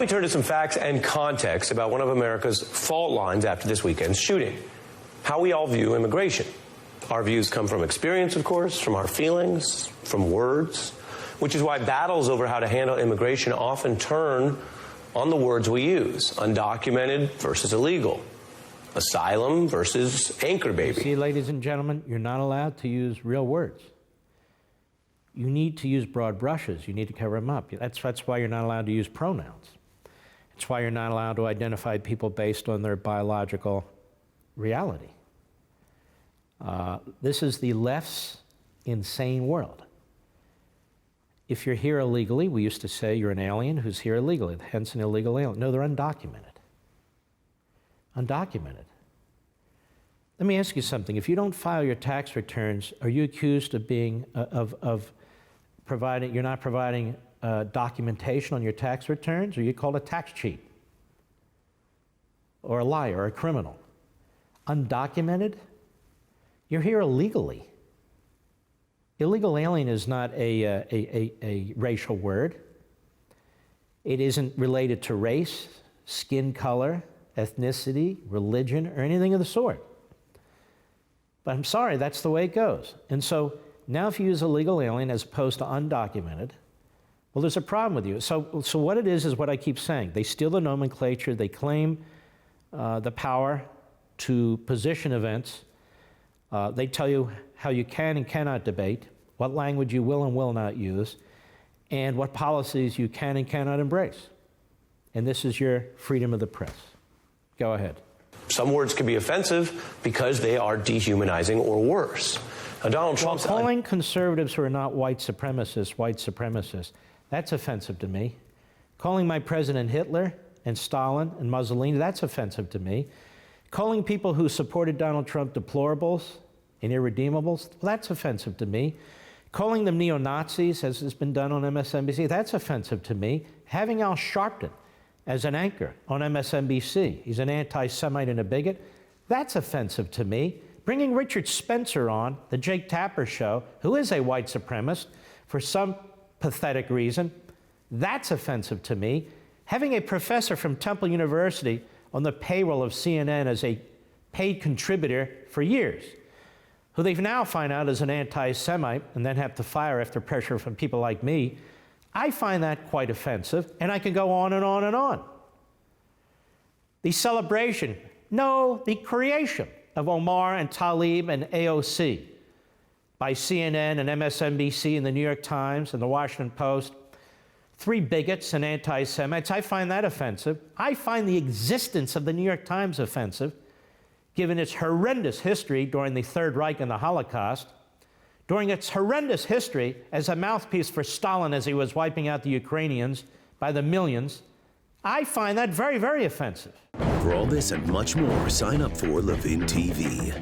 We turn to some facts and context about one of America's fault lines after this weekend's shooting. How we all view immigration. Our views come from experience, of course, from our feelings, from words, which is why battles over how to handle immigration often turn on the words we use. Undocumented versus illegal. Asylum versus anchor baby. See, ladies and gentlemen, you're not allowed to use real words. You need to use broad brushes. You need to cover them up. That's why you're not allowed to use pronouns. It's why you're not allowed to identify people based on their biological reality. This is the left's insane world. If you're here illegally, we used to say you're an alien who's here illegally, hence an illegal alien. No, they're undocumented. Undocumented. Let me ask you something. If you don't file your tax returns, are you accused of being, you're not providing documentation on your tax returns, or are you called a tax cheat? Or a liar, or a criminal? Undocumented? You're here illegally. Illegal alien is not a racial word. It isn't related to race, skin color, ethnicity, religion, or anything of the sort. But I'm sorry, that's the way it goes. And so now if you use illegal alien as opposed to undocumented, well, there's a problem with you. So what it is what I keep saying. They steal the nomenclature. They claim the power to position events. They tell you how you can and cannot debate, what language you will and will not use, and what policies you can and cannot embrace. And this is your freedom of the press. Go ahead. Some words can be offensive because they are dehumanizing or worse. Now, Donald Trump's calling conservatives who are not white supremacists, that's offensive to me. Calling my president Hitler and Stalin and Mussolini, that's offensive to me. Calling people who supported Donald Trump deplorables and irredeemables, that's offensive to me. Calling them neo-Nazis, as has been done on MSNBC, that's offensive to me. Having Al Sharpton as an anchor on MSNBC, he's an anti-Semite and a bigot, that's offensive to me. Bringing Richard Spencer on the Jake Tapper show, who is a white supremacist, for some pathetic reason, that's offensive to me. Having a professor from Temple University on the payroll of CNN as a paid contributor for years, who they've now find out is an anti-Semite and then have to fire after pressure from people like me, I find that quite offensive, and I can go on and on and on. The celebration, no, the creation of Omar and Tlaib and AOC by CNN and MSNBC and the New York Times and the Washington Post, three bigots and anti-Semites, I find that offensive. I find the existence of the New York Times offensive, given its horrendous history during the Third Reich and the Holocaust, during its horrendous history as a mouthpiece for Stalin as he was wiping out the Ukrainians by the millions. I find that very, very offensive. For all this and much more, sign up for Levin TV.